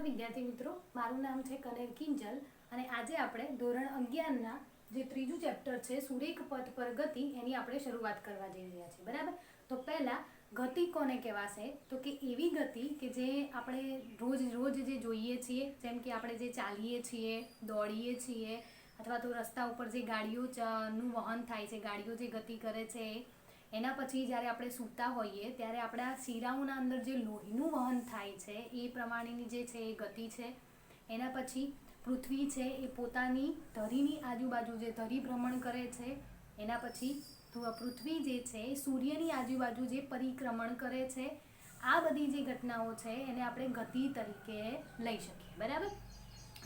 વિદ્યાર્થી મિત્રો, મારું નામ છે કનેર કિંજલ અને આજે આપણે ધોરણ 11ના જે ત્રીજું ચેપ્ટર છે સુરેખ પથ પર ગતિ એની આપણે શરૂઆત કરવા જઈ રહ્યા છીએ. બરાબર. તો પહેલા ગતિ કોને કહેવાશે? તો કે એવી ગતિ કે જે આપણે રોજ જે જોઈએ છીએ, જેમ કે આપણે જે ચાલીએ છીએ, દોડીએ છીએ અથવા તો રસ્તા ઉપર જે ગાડીઓનું વહન થાય છે, ગાડીઓ જે ગતિ કરે છે. એના પછી જ્યારે આપણે સૂતા હોઈએ ત્યારે આપણા શિરાઓના અંદર જે લોહીનું વહન થાય છે એ પ્રમાણેની જે છે એ ગતિ છે. એના પછી પૃથ્વી છે એ પોતાની ધરીની આજુબાજુ જે ધરી ભ્રમણ કરે છે. એના પછી પૃથ્વી જે છે એ સૂર્યની આજુબાજુ જે પરિક્રમણ કરે છે. આ બધી જે ઘટનાઓ છે એને આપણે ગતિ તરીકે લઈ શકીએ. બરાબર.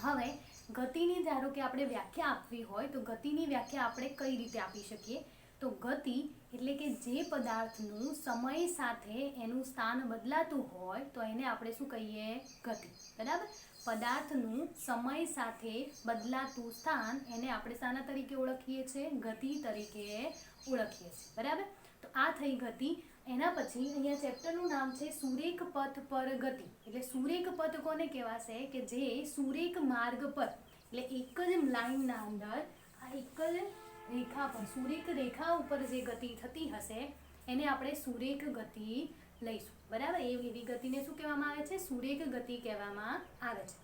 હવે ગતિની ધારો કે આપણે વ્યાખ્યા આપવી હોય તો ગતિની વ્યાખ્યા આપણે કઈ રીતે આપી શકીએ? તો ગતિ એટલે કે જે પદાર્થનું સમય સાથે એનું સ્થાન બદલાતું હોય તો એને આપણે શું કહીએ? ગતિ. બરાબર. પદાર્થનું સમય સાથે બદલાતું સ્થાન એને આપણે શાના તરીકે ઓળખીએ છીએ? ગતિ તરીકે ઓળખીએ છીએ. બરાબર. તો આ થઈ ગતિ. એના પછી અહીંયા ચેપ્ટરનું નામ છે સુરેખ પથ પર ગતિ. એટલે સુરેખ પથ કોને કહેવાશે? કે જે સુરેખ માર્ગ પર, એટલે એક જ લાઈનના અંદર આ એક જ રેખા પર, સુરેખ રેખા ઉપર જે ગતિ થતી હશે એને આપણે સુરેખ ગતિ લઈશું. બરાબર. એવી ગતિને શું કહેવામાં આવે છે? સુરેખ ગતિ કહેવામાં આવે છે.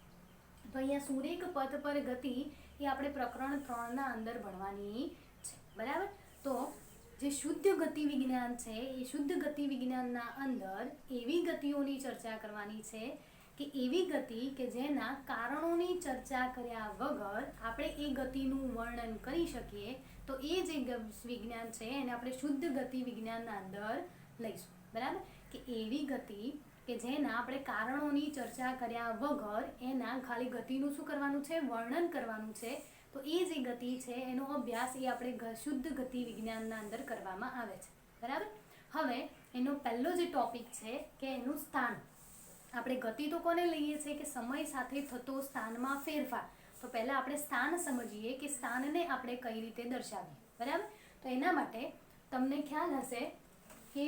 તો અહીંયા સુરેખ પથ પર ગતિ એ આપણે પ્રકરણ 3ના અંદર ભણવાની છે. બરાબર. તો જે શુદ્ધ ગતિ વિજ્ઞાન છે એ શુદ્ધ ગતિ વિજ્ઞાનના અંદર એવી ગતિઓની ચર્ચા કરવાની છે કે એવી ગતિ કે જેના કારણોની ચર્ચા કર્યા વગર આપણે એ ગતિનું વર્ણન કરી શકીએ. તો એ જે વિજ્ઞાન છે એને આપણે શુદ્ધ ગતિ વિજ્ઞાનના અંદર લઈશું. બરાબર. કે એવી ગતિ કે જેના આપણે કારણોની ચર્ચા કર્યા વગર એના ખાલી ગતિનું શું કરવાનું છે? વર્ણન કરવાનું છે. તો એ જે ગતિ છે એનો અભ્યાસ એ આપણે શુદ્ધ ગતિ વિજ્ઞાનના અંદર કરવામાં આવે છે. બરાબર. હવે એનો પહેલો જે ટોપિક છે કે એનું સ્થાન. આપણે ગતિ તો કોને લઈએ છીએ? કે સમય સાથે થતો સ્થાનમાં ફેરફાર. તો પહેલાં આપણે સ્થાન સમજીએ કે સ્થાનને આપણે કઈ રીતે દર્શાવીએ. બરાબર. તો એના માટે તમને ખ્યાલ હશે કે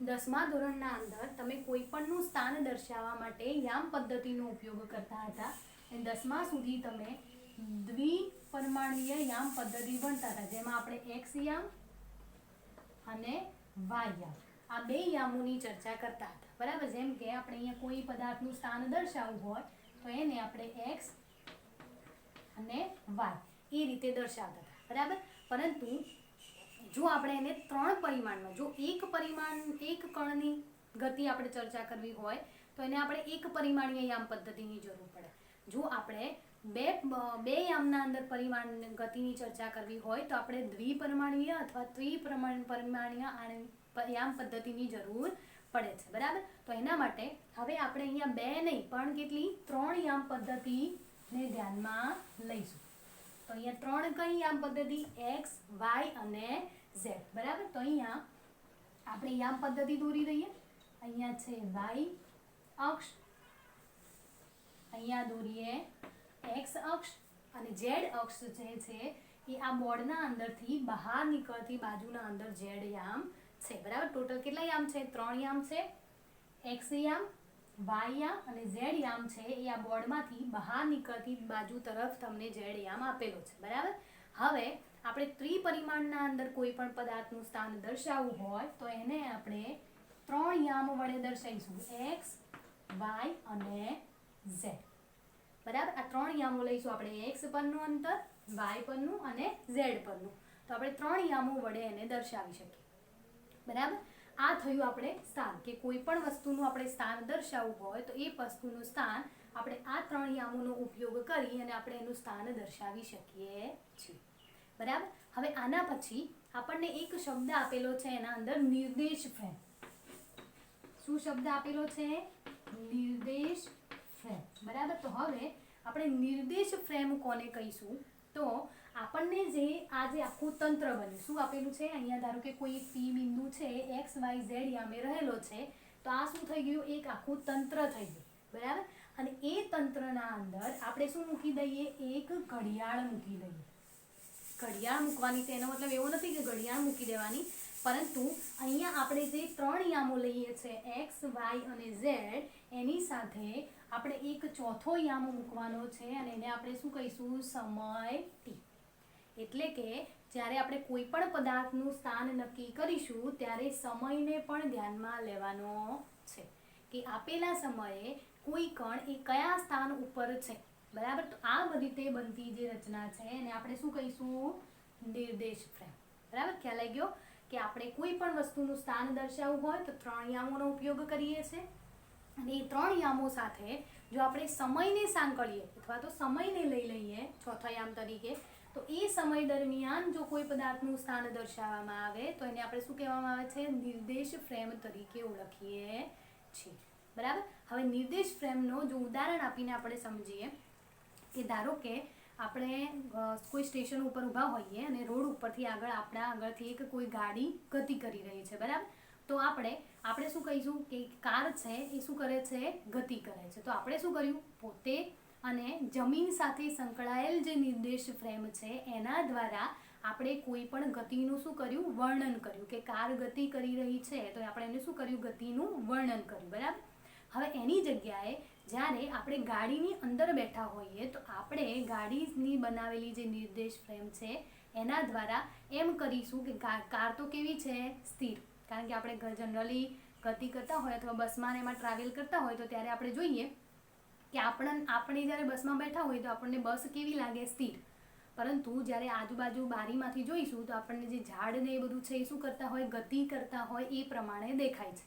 10મા ધોરણના અંદર તમે કોઈ પણનું સ્થાન દર્શાવવા માટે યામ પદ્ધતિનો ઉપયોગ કરતા હતા. અને 10મા સુધી તમે દ્વિપરિમાણીય યામ પદ્ધતિ ભણતા હતા, જેમાં આપણે x યામ અને y યામ આ બે યામોની ચર્ચા કરતા હતા. બરાબર. જેમ કે આપણે અહીંયા કોઈ પદાર્થનું સ્થાન દર્શાવવું હોય તો એને આપણે x અને y એ રીતે દર્શાવતા હતા. બરાબર. પરંતુ જો આપણે એને 3 પરિમાણમાં, જો એક કણની ગતિ આપણે ચર્ચા કરવી હોય તો એને આપણે એક પરિમાણીય યામ પદ્ધતિની જરૂર પડે. જો આપણે બે યામના અંદર ગતિની ચર્ચા કરવી હોય તો આપણે દ્વિપરિમાણીય અથવા ત્રિપરિમાણીય યામ પદ્ધતિની જરૂર પડે છે. બરાબર. તો એના માટે હવે આપણે અહીંયા 2 નહીં પણ કેટલી 3 યામ પદ્ધતિને ધ્યાનમાં લઈશું. તો અહીંયા 3 કઈ યામ પદ્ધતિ? x, y અને z. બરાબર. તો અહીંયા આપણે યામ પદ્ધતિ દોરી દઈએ. અહીંયા છે y અક્ષ, અહીંયા દોરીએ x અક્ષ અને z અક્ષ જે છે એ આ બોર્ડના અંદરથી બહાર નીકળતી બાજુના અંદર z યામ છે. બરાબર. ટોટલ કેટલા યામ છે? 3 યામ છે. x યામ, y યામ અને z યામ છે એ આ બોર્ડમાંથી બહાર નીકળતી બાજુ તરફ તમને z યામ આપેલો છે. બરાબર. હવે આપણે ત્રિપરિમાણના અંદર કોઈ પણ પદાર્થનું સ્થાન દર્શાવવું હોય તો એને આપણે 3 યામ વડે દર્શાવીશું: x, y અને z. બરાબર. આ 3 યામો લઈશું આપણે: x પરનું અંતર, y પરનું અને z પરનું. તો આપણે 3 યામો વડે એને દર્શાવી શકીએ. બરાબર. આ થયું આપણે સ્થાન, કે કોઈ પણ વસ્તુનું આપણે સ્થાન દર્શાવવું હોય તો એ વસ્તુનું સ્થાન આપણે આ 3 યામોનો ઉપયોગ કરી અને આપણે એનું સ્થાન દર્શાવી શકીએ છીએ. બરાબર. હવે આના પછી આપણને એક શબ્દ આપેલો છે એના અંદર નિર્દેશ ફ્રેમ. શું શબ્દ આપેલો છે? નિર્દેશ ફ્રેમ. બરાબર. તો હવે આપણે નિર્દેશ ફ્રેમ કોને કહીશું? તો આપણને જે આખું તંત્ર બન્યું, શું આપેલું છે? અહીંયા ધારો કે કોઈ એક P બિંદુ છે, x, y, z યામે રહેલો છે. તો આ શું થઈ ગયું? એક આખું તંત્ર થઈ ગયું. બરાબર. અને એ તંત્રના અંદર આપણે શું મૂકી દઈએ? એક ઘડિયાળ મૂકી દઈએ. ઘડિયાળ મૂકવાની, તેનો મતલબ એવો નથી કે ઘડિયાળ મૂકી દેવાની, પરંતુ અહીંયા આપણે જે 3 યામો લઈએ છીએ x, y અને z, એની સાથે આપણે એક ચોથો યામ મૂકવાનો છે અને એને આપણે શું કહીશું? સમય t. એટલે કે જ્યારે આપણે કોઈ પણ પદાર્થનું સ્થાન નક્કી કરીશું ત્યારે સમયને પણ ધ્યાનમાં લેવાનો છે કે આપેલા સમયે કોઈ કણ એ કયા સ્થાન ઉપર છે, બરાબર. તો આ રીતે બનતી જે રચના છે એને આપણે શું કહીશું? નિર્દેશ ફ્રેમ. બરાબર, ખ્યાલ આવી ગયો કે આપણે કોઈ પણ વસ્તુનું સ્થાન દર્શાવવું હોય તો 3 યામોનો ઉપયોગ કરીએ છીએ અને એ 3 યામો સાથે જો આપણે સમયને સાંકળીએ અથવા તો સમયને લઈ લઈએ ચોથા યામ તરીકે, તો એ સમય દરમિયાન જો કોઈ પદાર્થનું સ્થાન દર્શાવવામાં આવે તો એને આપણે શું કહેવામાં આવે છે? નિર્દેશ ફ્રેમ તરીકે ઓળખીએ છીએ. બરાબર. હવે નિર્દેશ ફ્રેમનો જો ઉદાહરણ આપીને આપણે સમજીએ કે ધારો કે આપણે કોઈ સ્ટેશન ઉપર ઊભા હોઈએ અને રોડ ઉપરથી આપણા આગળથી એક કોઈ ગાડી ગતિ કરી રહી છે, બરાબર. તો આપણે શું કહીશું કે કાર છે એ શું કરે છે? ગતિ કરે છે. તો આપણે શું કર્યું? પોતે અને જમીન સાથે સંકળાયેલ જે નિર્દેશ ફ્રેમ છે એના દ્વારા આપણે કોઈ પણ ગતિનું શું કર્યું? વર્ણન કર્યું કે કાર ગતિ કરી રહી છે તો આપણે એને શું કર્યું? ગતિનું વર્ણન કર્યું, બરાબર. હવે એની જગ્યાએ જ્યારે આપણે ગાડીની અંદર બેઠા હોઈએ તો આપણે ગાડીની બનાવેલી જે નિર્દેશ ફ્રેમ છે એના દ્વારા એમ કરીશું કે કાર તો કેવી છે? સ્થિર. કારણ કે આપણે જનરલી ગતિ કરતા હોય અથવા બસમાં એમાં ટ્રાવેલ કરતા હોય તો ત્યારે આપણે જોઈએ કે આપણે જ્યારે બસમાં બેઠા હોય તો આપણને બસ કેવી લાગે? સ્થિર. પરંતુ જ્યારે આજુબાજુ બારીમાંથી જોઈશું તો આપણને જે ઝાડ ને એ બધું છે એ શું કરતા હોય? ગતિ કરતા હોય એ પ્રમાણે દેખાય છે,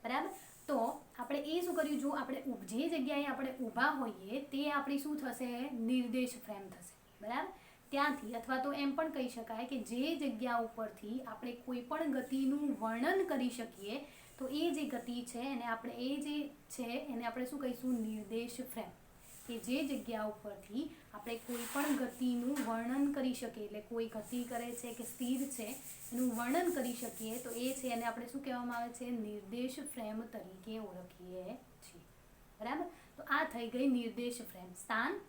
બરાબર. તો આપણે એ શું કર્યું? જો આપણે જે જગ્યાએ આપણે ઊભા હોઈએ તે આપણી શું થશે? નિર્દેશ ફ્રેમ થશે, બરાબર. ત્યાંથી અથવા તો એમ પણ કહી શકાય કે જે જગ્યા ઉપરથી આપણે કોઈ પણ ગતિનું વર્ણન કરી શકીએ તો એ જે ગતિ છે એને આપણે શું કહીશું? નિર્દેશ ફ્રેમ. કે જે જગ્યા ઉપરથી આપણે કોઈ પણ ગતિનું વર્ણન કરી શકીએ, એટલે કોઈ ગતિ કરે છે કે સ્થિર છે એનું વર્ણન કરી શકીએ તો એ છે એને આપણે શું કહેવામાં આવે છે? નિર્દેશ ફ્રેમ તરીકે ઓળખીએ છીએ, બરાબર. તો આ થઈ ગઈ નિર્દેશ ફ્રેમ. સ્થાન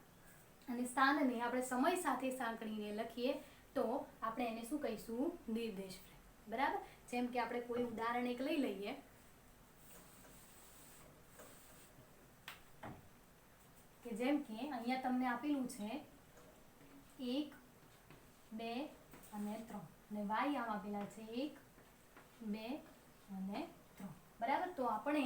અને સ્થાનને આપણે સમય સાથે સાંકળીને લખીએ તો આપણે એને શું કહીશું? નિર્દેશ ફ્રેમ, બરાબર. જેમ કે આપણે કોઈ ઉદાહરણ એક લઈ લઈએ કે જેમ કે અહીંયા તમને આપેલું છે 1, 2 અને 3 અને y આમ આપેલા છે 1, 2 અને 3, બરાબર. તો આપણે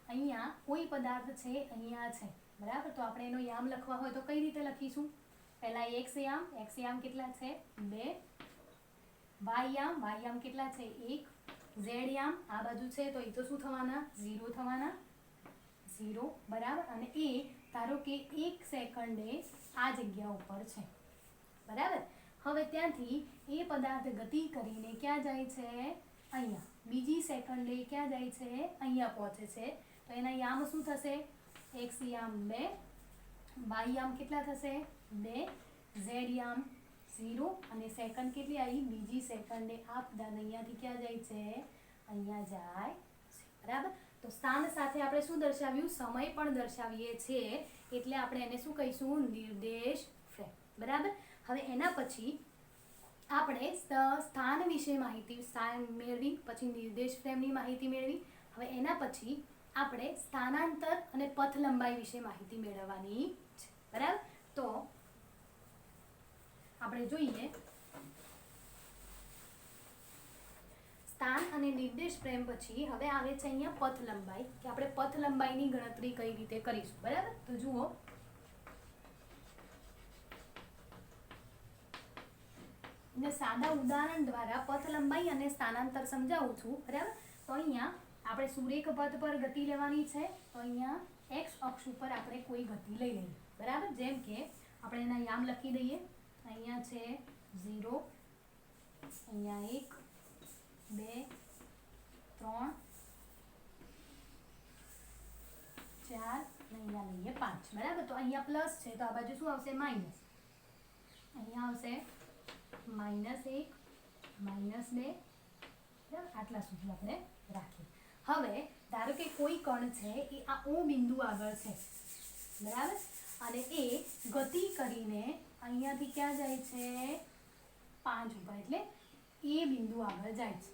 અહીંયા કોઈ પદાર્થ છે અહીંયા છે, બરાબર. તો આપણે એનો યામ લખવા હોય તો કઈ રીતે લખીશું? પહેલા x યામ કેટલા છે? 2. y યામ કેટલા છે? 1. z યામ આ બાજુ છે તો એ તો શું થવાના? 0 થવાના, 0, બરાબર. અને એ ધારો કે 1 સેકન્ડે આ જગ્યા ઉપર છે, બરાબર. હવે ત્યાંથી એ પદાર્થ ગતિ કરીને ક્યાં જાય છે? અહીંયા. બીજી સેકન્ડે ક્યાં જાય છે? અહીંયા પહોંચે છે. તો એના યામ શું થશે? x યામ 2, y યામ કેટલા થશે? 2, z યામ 0 અને સેકન્ડ કેટલી આવી? બીજી સેકન્ડે આ પદાર્થ અહીંયાથી ક્યાં જાય છે? અહીંયા જાય છે, બરાબર. તો સ્થાન સાથે આપણે શું દર્શાવ્યું? સમય પણ દર્શાવીએ છીએ એટલે આપણે એને શું કહીશું? નિર્દેશ ફ્રેમ, બરાબર. હવે એના પછી આપણે સ્થાન વિશે માહિતી મેળવી, પછી નિર્દેશ ફ્રેમની માહિતી મેળવી. હવે એના પછી આપણે સ્થાનાંતર અને પથ લંબાઈ વિશે માહિતી મેળવવાની છે, બરાબર. તો આપણે જોઈએ સ્થાન અને નિર્દેશ ફ્રેમ પછી હવે આવે છે અહીંયા પથ લંબાઈ, કે આપણે પથ લંબાઈની ગણતરી કઈ રીતે કરીશું, બરાબર. તો જુઓ, સાદા ઉદાહરણ દ્વારા પથ લંબાઈ અને સ્થાનાંતર સમજાવું છું, બરાબર. તો અહીંયા આપણે સુરેખ પથ પર ગતિ લેવાની છે તો અહીંયા x અક્ષ ઉપર આપણે કોઈ ગતિ લઈ લઈએ, બરાબર. જેમ કે આપણે એના યામ લખી દઈએ. અહીંયા છે 0, અહીંયા 1, 2, 3, 4 અને અહીંયા લઈએ 5, બરાબર. તો અહીંયા પ્લસ છે તો આ બાજુ શું આવશે? માઇનસ. અહીંયા આવશે -1, -2, બરાબર. આટલા સુધી આપણે રાખીએ. હવે ધારો કે કોઈ કણ છે એ આ O બિંદુ આગળ છે, બરાબર. અને એ ગતિ કરીને અહીંયાથી ક્યાં જાય છે? 5 ઉપર, એટલે એ બિંદુ આગળ જાય છે,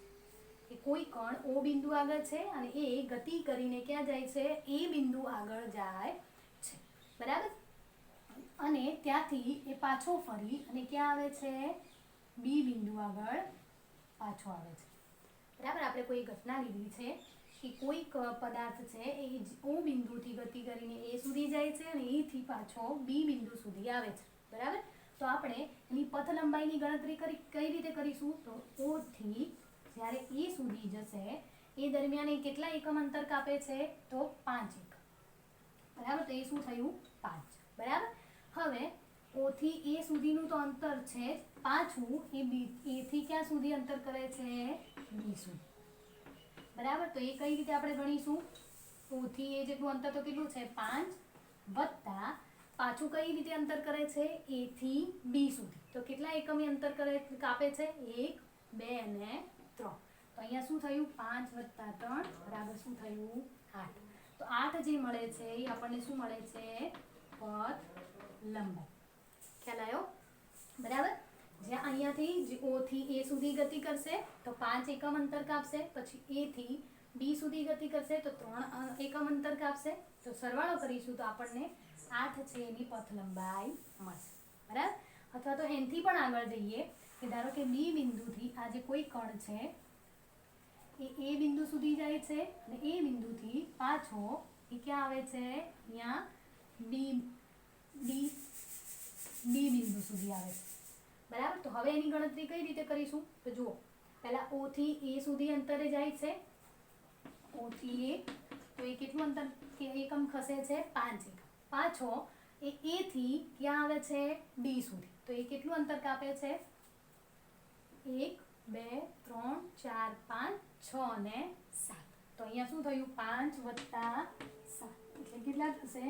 કે કોઈ કણ ઓ બિંદુ આગળ છે અને એ ગતિ કરીને ક્યાં જાય છે, એ બિંદુ આગળ જાય છે, બરાબર. અને ત્યાંથી એ પાછો ફરી અને ક્યાં આવે છે, બી બિંદુ આગળ પાછો આવે છે, બરાબર. આપણે કોઈ ઘટના લીધી છે કે કોઈક પદાર્થ છે એ ઓ બિંદુથી ગતિ કરીને એ સુધી જાય છે અને એથી પાછો બી બિંદુ સુધી આવે છે, બરાબર. તો આપણે એની પથ લંબાઈની ગણતરી કઈ રીતે કરીશું, તો ઓ થી જ્યારે એ સુધી જશે એ દરમિયાન એ કેટલા એકમ અંતર કાપે છે, તો 5 એકમ, બરાબર. તો એ શું થયું, 5, બરાબર. હવે ઓ થી એ સુધીનું તો અંતર છે, પાછું એ થી ક્યાં સુધી અંતર કરે છે, બી સુધી, બરાબર. તો એ કઈ રીતે આપણે ગણીશું, ઓ થી એ જેટલું અંતર તો કેટલું છે, 5 વત્તા પાછું કઈ રીતે અંતર કરે છે, એ થી બી સુધી, તો કેટલા એકમી અંતર કાપે છે, 1, 2 અને 3. તો અહીંયા શું થયું, 5 વત્તા 3 બરાબર શું થયું, 8. તો 8 જે મળે છે એ આપણને શું મળે છે, પથ લંબાઈ. ખ્યાલ આવ્યો, બરાબર. જ્યાં અહીંયાથી ઓ થી એ સુધી ગતિ કરશે તો 5 એકમ અંતર કાપશે, પછી એ થી બી સુધી ગતિ કરશે તો 3 એકમ અંતર કાપશે. તો સરવાળો કરીશું તો આપણને 8 છે એની પથ લંબાઈ મળશે, બરાબર. અથવા તો એનથી પણ આગળ જઈએ કે ધારો કે બી બિંદુથી આ જે કોઈ કણ છે એ બિંદુ સુધી જાય છે અને એ બિંદુથી પાછો એ ક્યાં આવે છે, અહીંયા બી બિંદુ સુધી આવે છે, બરાબર. તો હવે એની ગણતરી કઈ રીતે કરીશું, તો જુઓ, પહેલા ઓ થી એ સુધી અંતરે જાય છે, ઓ થી એ, તો એ કેટલું અંતર એકમ ખસે છે, 5 એકમ. પાછો એ થી ક્યાં આવે છે, ડી સુધી, તો એ કેટલું અંતર કાપે છે, 1, 2, 3, 4, 5, 6 અને 7. તો અહીંયા શું થયું, 5 વત્તા 7 એટલે કેટલા થશે,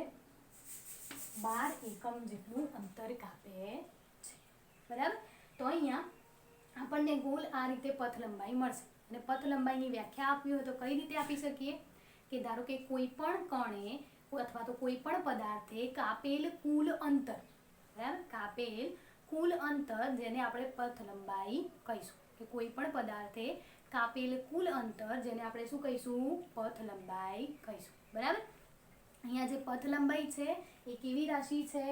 12 એકમ જેટલું અંતર કાપે છે, બરાબર. તો અહીંયા આપણને ગોલ આ રીતે પથ લંબાઈ મળશે. અને પથ લંબાઈની વ્યાખ્યા આપવી હોય તો કઈ રીતે આપી શકીએ, કે ધારો કે કોઈ પણ કણે અથવા તો કોઈ પણ પદાર્થે કાપેલ કુલ અંતર, બરાબર, કાપેલ કુલ અંતર જેને આપણે પથ લંબાઈ કહીશું, કે કોઈ પણ પદાર્થે કાપેલ કુલ અંતર જેને આપણે શું કહીશું, પથ લંબાઈ કહીશું, બરાબર. અહીંયા જે પથ લંબાઈ છે એ કેવી રાશિ છે,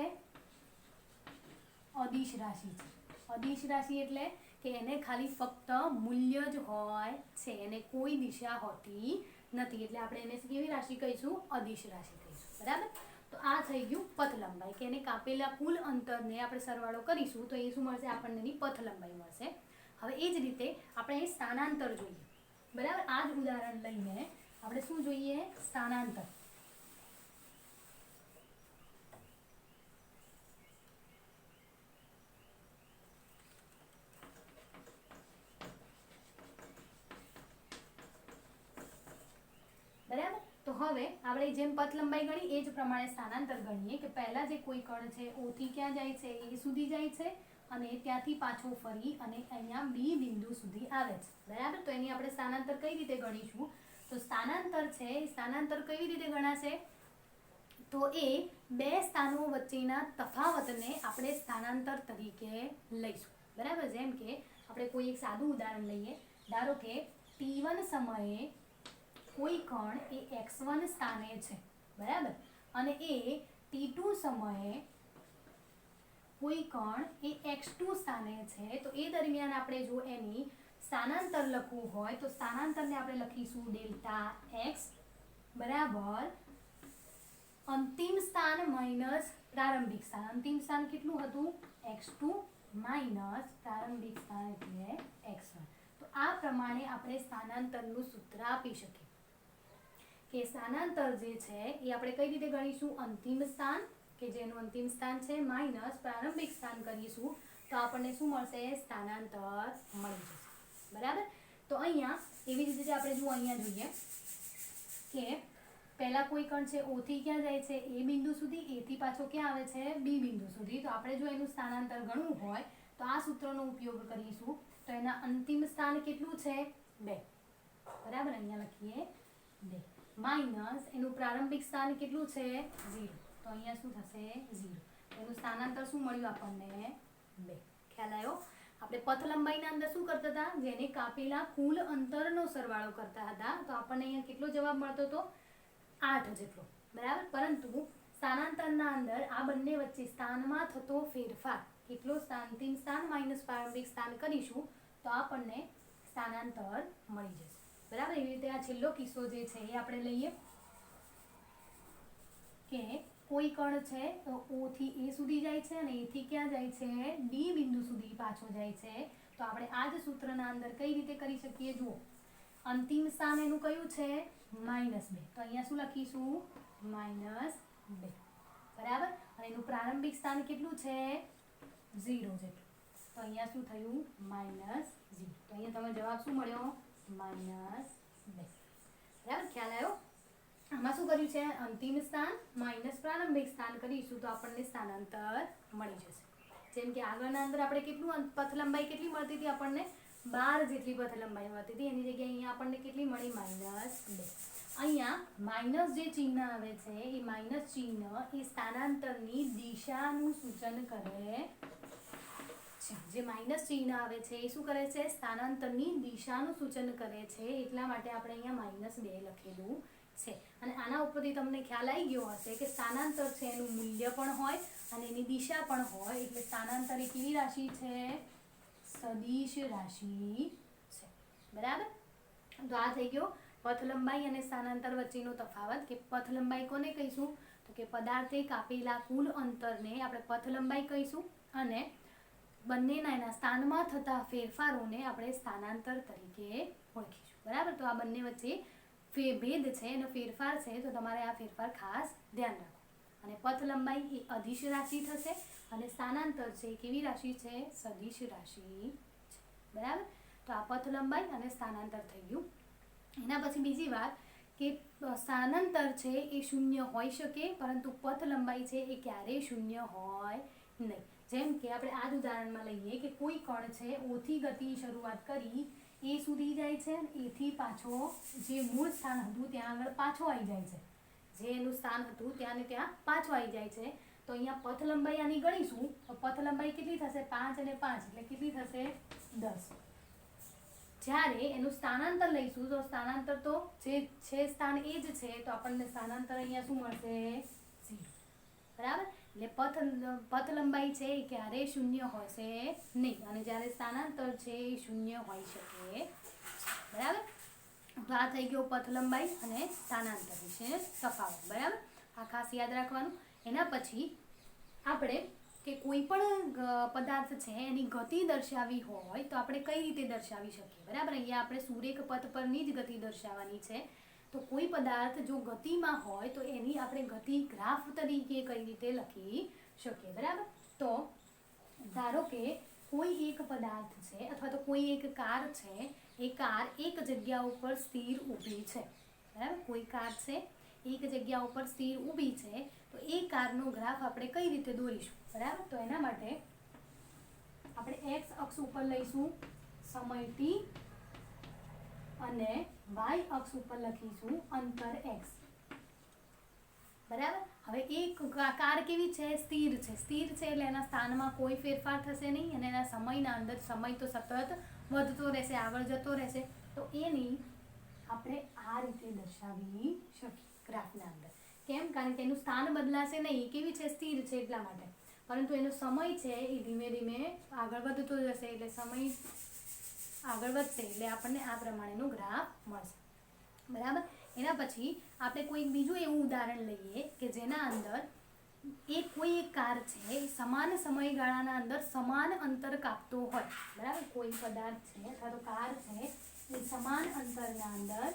અદિશ રાશિ છે. અદિશ રાશિ એટલે કે એને ખાલી ફક્ત મૂલ્ય જ હોય છે, એને કોઈ દિશા હોતી નથી, એટલે આપણે એને કેવી રાશિ કહીશું, અદિશ રાશિ કહીશું, બરાબર. તો આ થઈ ગયું પથ લંબાઈ, કે એને કાપેલા કુલ અંતરને આપણે સરવાળો કરીશું તો એ શું મળશે, આપણને એની પથ લંબાઈ મળશે. હવે એ જ રીતે આપણે સ્થાનાંતર જોઈએ, બરાબર. આ જ ઉદાહરણ લઈને આપણે શું જોઈએ, સ્થાનાંતર. બરાબર. તો હવે આપણે જેમ પથ લંબાઈ ગણી એ જ પ્રમાણે સ્થાનાંતર ગણીએ, કે પહેલા જે કોઈ કણ છે ઓ થી ક્યાં જાય છે, એ સુધી જાય છે અને ત્યાંથી પાછો ફરી અને અહીંયા બી બિંદુ સુધી આવે છે, બરાબર. તો એની આપણે સ્થાનાંતર કઈ રીતે ગણીશું, તો સ્થાનાંતર છે સ્થાનાંતર કેવી રીતે ગણાશે, તો એ બે સ્થાનો વચ્ચેના તફાવતને આપણે સ્થાનાંતર તરીકે લઈશું, બરાબર. જેમ કે આપણે કોઈ એક સાદું ઉદાહરણ લઈએ, ધારો કે t1 સમયે કોઈ કણ એ x1 સ્થાને છે, બરાબર, અને એ t2 સમયે કોઈ કણ એ x2 સ્થાને છે. તો એ દરમિયાન આપણે જો એની સ્થાનાંતર લખવું હોય તો સ્થાનાંતરને આપણે લખીશું ડેલ્ટા x બરાબર અંતિમ સ્થાન માઈનસ પ્રારંભિક સ્થાન. અંતિમ સ્થાન કેટલું હતું, x2 માઈનસ પ્રારંભિક સ્થાન એટલે x1. તો આ પ્રમાણે આપણે સ્થાનાંતરનું સૂત્ર આપી શકીએ, કે સ્થાનાંતર જે છે એ આપણે કઈ રીતે ગણીશું, અંતિમ સ્થાન કે જેનું અંતિમ સ્થાન છે માઈનસ પ્રારંભિક સ્થાન કરીશું તો આપણને શું મળશે, સ્થાનાંતર મળી જશે, બરાબર. તો અહીંયા એવી જ રીતે આપણે જો અહીંયા જોઈએ કે પહેલા કોઈ કણ છે ઓ થી ક્યાં જાય છે, એ બિંદુ સુધી, એ થી પાછો ક્યાં આવે છે, બી બિંદુ સુધી. તો આપણે જો એનું સ્થાનાંતર ગણવું હોય તો આ સૂત્રનો ઉપયોગ કરીશું. તો એના અંતિમ સ્થાન કેટલું છે, 2, બરાબર, અહીંયા લખીએ 2 માઈનસ એનું પ્રારંભિક સ્થાન કેટલું છે, 0. તો અહીંયા શું થશે, 0. એનું સ્થાનાંતર શું મળ્યું આપણને, 2. ખ્યાલ આવ્યો. આપણે પથ લંબાઈના અંદર શું કરતા હતા, જેને કાપેલા કુલ અંતરનો સરવાળો કરતા હતા. તો આપણને અહીંયા કેટલો જવાબ મળતો હતો, 8 જેટલો. બરાબર. પરંતુ સ્થાનાંતરના અંદર આ બંને વચ્ચે સ્થાનમાં થતો ફેરફાર કેટલો, અંતિમ સ્થાન માઇનસ પ્રારંભિક સ્થાન કરીશું તો આપણને સ્થાનાંતર મળી જશે. બરાબર. એવી રીતે આ છેલ્લો કિસ્સો જે છે એ આપણે લઈએ કે કોઈ કણ છે તો O થી A સુધી જાય છે અને A થી ક્યાં જાય છે, D બિંદુ સુધી પાછો જાય છે. તો આપણે આ જ સૂત્રના અંદર કઈ રીતે કરી શકીએ, જુઓ. અંતિમ સ્થાન એનું કયું છે, -2. તો અહીંયા શું લખીશું, -2. બરાબર. અને એનું પ્રારંભિક સ્થાન કેટલું છે, 0 જેટલું. તો અહીંયા શું થયું, -0. તો અહીંયા તમે જવાબ શું મળ્યો, -2. બરાબર. ખ્યાલ આવ્યો. આમાં શું કર્યું છે, અંતિમ સ્થાન માઇનસ પ્રારંભિક સ્થાન કરીશું તો આપણને સ્થાનાંતર મળી જશે. જેમ કે આગળના અંદર આપણે કેટલું પથ લંબાઈ કેટલી મળતી હતી, આપણને 12 જેટલી પથ લંબાઈ મળતી હતી. એની જગ્યાએ અહીંયા આપણને કેટલી મળી, -2. અહીંયા માઇનસ જે ચિહ્ન આવે છે એ માઇનસ ચિહ્ન એ સ્થાનાંતરની દિશાનું સૂચન કરે છે. જે માઇનસ ચિહ્ન આવે છે એ શું કરે છે, સ્થાનાંતરની દિશાનું સૂચન કરે છે. એટલા માટે આપણે અહીંયા -2 લખેલું છે. અને આના ઉપરથી તમને ખ્યાલ આવી ગયો હશે કે સ્થાનાંતર છે એનું મૂલ્ય પણ હોય અને એની દિશા પણ હોય. એટલે સ્થાનાંતર એ કેવી રાશિ છે, સદિશ રાશિ છે. બરાબર. તો આ થઈ ગયો પથ લંબાઈ અને સ્થાનાંતર વચ્ચેનો તફાવત. કે પથ લંબાઈ કોને કહીશું, તો કે પદાર્થે કાપેલા કુલ અંતરને આપણે પથ લંબાઈ કહીશું અને બંનેના એના સ્થાનમાં થતા ફેરફારોને આપણે સ્થાનાંતર તરીકે ઓળખીશું. બરાબર. તો આ બંને વચ્ચે ભેદ છે એનો ફેરફાર છે, તો તમારે આ ફેરફાર ખાસ ધ્યાન રાખો. અને પથ લંબાઈ એ અદિશ રાશિ થશે અને સ્થાનાંતર છે કેવી રાશિ છે, સદિશ રાશિ છે. બરાબર. તો આ પથ લંબાઈ અને સ્થાનાંતર થઈ ગયું. એના પછી બીજી વાત કે સ્થાનાંતર છે એ શૂન્ય હોઈ શકે પરંતુ પથ લંબાઈ છે એ ક્યારેય શૂન્ય હોય નહીં. જેમ કે આપણે આ જ ઉદાહરણમાં લઈએ કે કોઈ કણ છે O થી ગતિ શરૂઆત કરી A સુધી જાય છે, A થી પાછો જે મૂળ સ્થાન હતું ત્યાં આગળ પાછો આવી જાય છે. જે એનું સ્થાન હતું ત્યાં ને ત્યાં પાછો આવી જાય છે. તો અહીંયા પથ લંબાઈ આની ગણીશું તો પથ લંબાઈ કેટલી થશે, 5 અને 5 એટલે કેટલી થશે, 10. જ્યારે એનું સ્થાનાંતર લઈશું તો સ્થાનાંતર તો જે છે સ્થાન એ જ છે, તો આપણને સ્થાનાંતર અહીંયા શું મળશે, 0. બરાબર. એટલે પથ લંબાઈ છે એ ક્યારેય શૂન્ય હશે નહીં અને જ્યારે સ્થાનાંતર છે એ શૂન્ય હોઈ શકે. બરાબર. તો આ થઈ ગયો પથ લંબાઈ અને સ્થાનાંતર વિશે તફાવત. બરાબર. આ ખાસ યાદ રાખવાનું. એના પછી આપણે કે કોઈ પણ પદાર્થ છે એની ગતિ દર્શાવવી હોય તો આપણે કઈ રીતે દર્શાવી શકીએ. બરાબર. અહીંયા આપણે સુરેખ પથ પરની જ ગતિ દર્શાવવાની છે. તો કોઈ પદાર્થ જો ગતિમાં હોય તો એની આપણે ગતિ ગ્રાફ તરીકે કઈ રીતે લખી શકીએ. બરાબર. તો ધારો કે કોઈ એક પદાર્થ છે અથવા તો કોઈ એક કાર છે, એ કાર એક જગ્યા ઉપર સ્થિર ઊભી છે. બરાબર. કોઈ કાર છે એક જગ્યા ઉપર સ્થિર ઊભી છે તો એ કારનો ગ્રાફ આપણે કઈ રીતે દોરીશું. બરાબર. તો એના માટે આપણે x અક્ષ ઉપર લઈશું સમય t અને y અક્ષ ઉપર લખીશું અંતર x. બરાબર. હવે એક કાર કેવી છે, સ્થિર છે. સ્થિર છે એટલે એના સ્થાનમાં કોઈ ફેરફાર થશે નહીં અને એના સમયના અંદર સમય તો સતત વધતો રહેશે, આગળ જતો રહેશે. તો એની આપણે આ રીતે દર્શાવી શકીએ ગ્રાફના અંદર. કેમ? કારણ કે એનું સ્થાન બદલાશે નહીં, કેવી છે, સ્થિર છે એટલા માટે. પરંતુ એનો સમય છે એ ધીમે ધીમે આગળ વધતો જશે એટલે સમય આગળ વધશે એટલે આપણને આ પ્રમાણેનો ગ્રાફ મળશે. બરાબર. એના પછી આપણે કોઈ બીજું એવું ઉદાહરણ લઈએ કે જેના અંદર કોઈ એક કાર છે સમાન સમયગાળાના અંદર સમાન અંતર કાપતો હોય. બરાબર. કોઈ પદાર્થ છે અથવા તો કાર છે એ સમાન અંતરના અંદર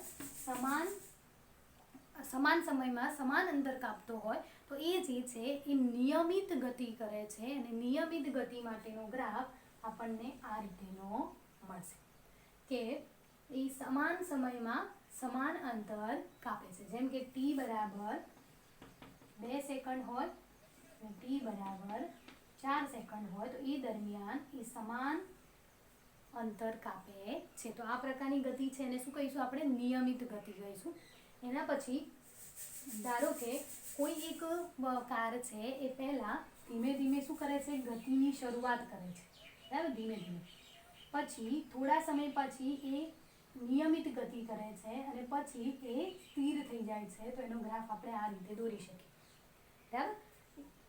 સમાન સમયમાં સમાન અંતર કાપતો હોય તો એ જે છે એ નિયમિત ગતિ કરે છે અને નિયમિત ગતિ માટેનો ગ્રાફ આપણને આ રીતેનો મળશે કે એ સમાન સમયમાં સમાન અંતર કાપે છે. જેમ કે t બરાબર 2 સેકન્ડ હોય અને t બરાબર 4 સેકન્ડ હોય તો એ દરમિયાન એ સમાન અંતર કાપે છે. તો આ પ્રકારની ગતિ છે એને શું કહીશું આપણે, નિયમિત ગતિ કહીશું. એના પછી ધારો કે કોઈ એક કાર છે એ પહેલા ધીમે ધીમે શું કરે છે, ગતિની શરૂઆત કરે છે. બરાબર, ધીમે ધીમે. પછી થોડા સમય પછી એ નિયમિત ગતિ કરે છે અને પછી એ સ્થિર થઈ જાય છે. તો એનો ગ્રાફ આપણે આ રીતે દોરી શકીએ. બરાબર,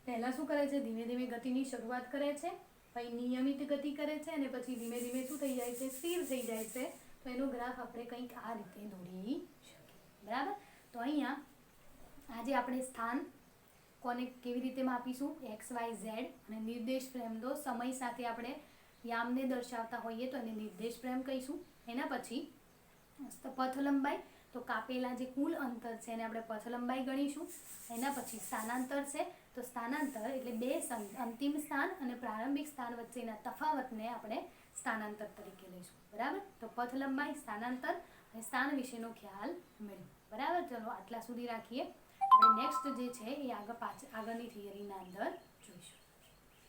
પહેલાં શું કરે છે, ધીમે ધીમે ગતિની શરૂઆત કરે છે, પછી નિયમિત ગતિ કરે છે અને પછી ધીમે ધીમે શું થઈ જાય છે, સ્થિર થઈ જાય છે. તો એનો ગ્રાફ આપણે કંઈક આ રીતે દોરી શકીએ. બરાબર, તો અહીંયા આજે આપણે સ્થાન કોને કેવી રીતે માપીશું, એક્સ વાય ઝેડ, અને નિર્દેશ ફ્રેમ તો સમય સાથે આપણે યામને દર્શાવતા હોઈએ તો એને નિર્દેશ ફ્રેમ કહીશું. એના પછી પથ લંબાઈ, તો કાપેલા જે કુલ અંતર છે એને આપણે પથ લંબાઈ ગણીશું. એના પછી સ્થાનાંતર છે, તો સ્થાનાંતર એટલે બે અંતિમ સ્થાન અને પ્રારંભિક સ્થાન વચ્ચેના તફાવતને આપણે સ્થાનાંતર તરીકે લઈશું. બરાબર, તો પથ લંબાઈ, સ્થાનાંતર અને સ્થાન વિશેનો ખ્યાલ મેળવ્યો. બરાબર, ચલો આટલા સુધી રાખીએ. આપણે નેક્સ્ટ જે છે એ આગળની થિયરીના અંદર જોઈશું.